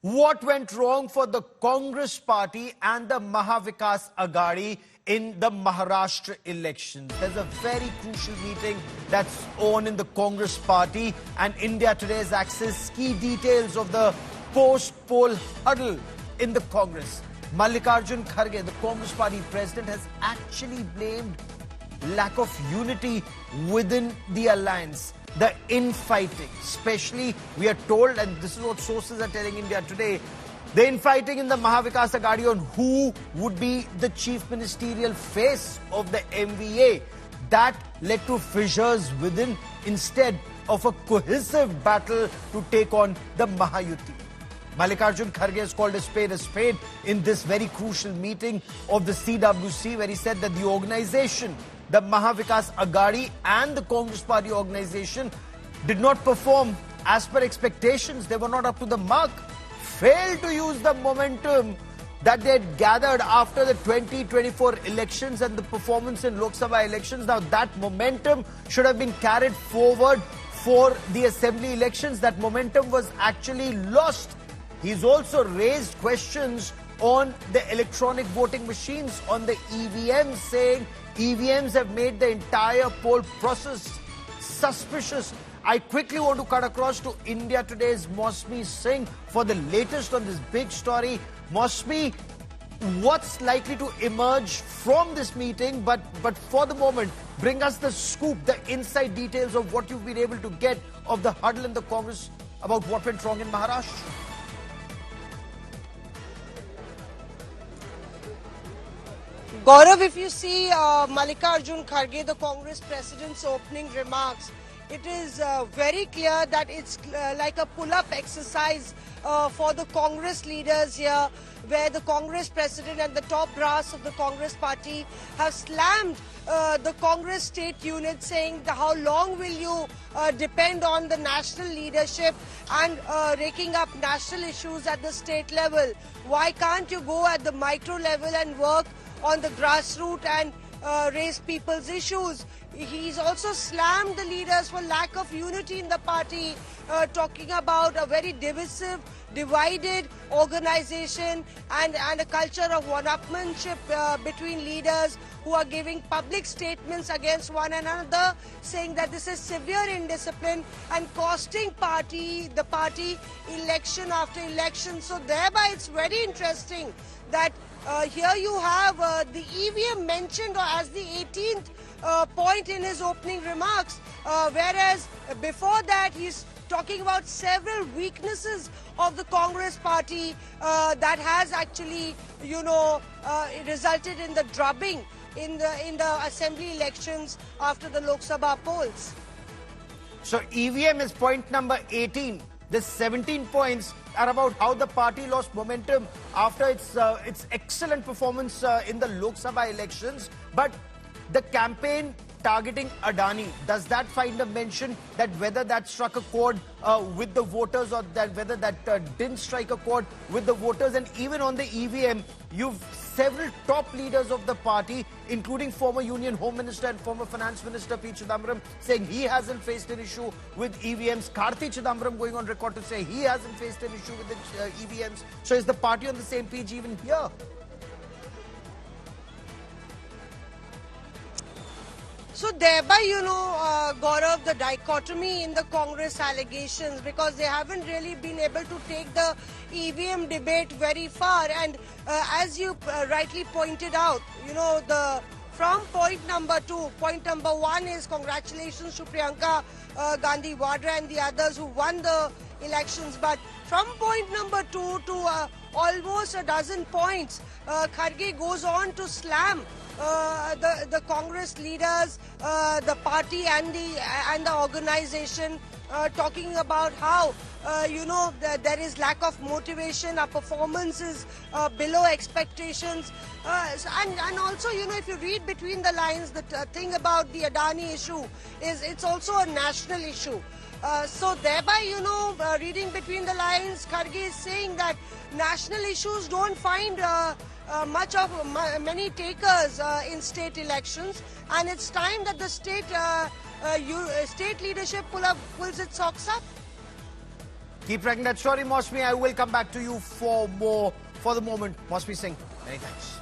What went wrong for the Congress party and the Mahavikas Aghadi in the Maharashtra elections? There's a very crucial meeting that's on in the Congress party, and India Today has accessed key details of the post-poll huddle in the Congress. Mallikarjun Kharge, the Congress party president, has actually blamed lack of unity within the alliance. The infighting, especially we are told, and this is what sources are telling India Today, the infighting in the Mahavikas Aghadi on who would be the chief ministerial face of the MVA, that led to fissures within instead of a cohesive battle to take on the Mahayuti. Mallikarjun Kharge has called a spade in this very crucial meeting of the CWC, where he said that the organization, the Mahavikas Aghadi and the Congress party organization, did not perform as per expectations. They were not up to the mark, failed to use the momentum that they had gathered after the 2024 elections and the performance in Lok Sabha elections. Now that momentum should have been carried forward for the assembly elections. That momentum was actually lost. He's also raised questions on the electronic voting machines, on the EVMs, saying EVMs have made the entire poll process suspicious. I quickly want to cut across to India Today's Mosmi Singh for the latest on this big story. Mosmi, what's likely to emerge from this meeting? But for the moment, bring us the scoop, the inside details of what you've been able to get of the huddle in the Congress about what went wrong in Maharashtra. Gaurav, if you see Mallikarjun Kharge, the Congress president's opening remarks, it is very clear that it's like a pull-up exercise for the Congress leaders here, where the Congress president and the top brass of the Congress party have slammed the Congress state unit, saying how long will you depend on the national leadership and raking up national issues at the state level? Why can't you go at the micro level and work on the grassroots and raise people's issues? He's also slammed the leaders for lack of unity in the party, talking about a very divisive, divided organization and a culture of one-upmanship between leaders who are giving public statements against one another, saying that this is severe indiscipline and costing the party election after election. So thereby it's very interesting that here you have the EVM mentioned as the 18th point in his opening remarks, whereas before that he's talking about several weaknesses of the Congress party that has actually, resulted in the drubbing in the assembly elections after the Lok Sabha polls. So EVM is point number 18. The 17 points are about how the party lost momentum after its excellent performance in the Lok Sabha elections. But the campaign targeting Adani, does that find a mention that whether that struck a chord with the voters, or that whether that didn't strike a chord with the voters? And even on the EVM, you've several top leaders of the party, including former Union Home Minister and former Finance Minister P. Chidambaram, saying he hasn't faced an issue with EVMs. Karti Chidambaram going on record to say he hasn't faced an issue with the EVMs. So is the party on the same page even here? So thereby, Gaurav, the dichotomy in the Congress allegations, because they haven't really been able to take the EVM debate very far. And as you rightly pointed out, from point number 2, point number 1 is congratulations to Priyanka Gandhi Vadra and the others who won the elections. But from point number 2 to almost a dozen points, Kharge goes on to slam the Congress leaders, the party and the organization, talking about how there is lack of motivation, our performance is below expectations, and also if you read between the lines, the thing about the Adani issue is it's also a national issue. So thereby, reading between the lines, Kharge is saying that national issues don't find many takers in state elections, and it's time that the state leadership pulls its socks up. Keep tracking that story, Mosmi. I will come back to you for more. For the moment, Mosmi Singh, many thanks.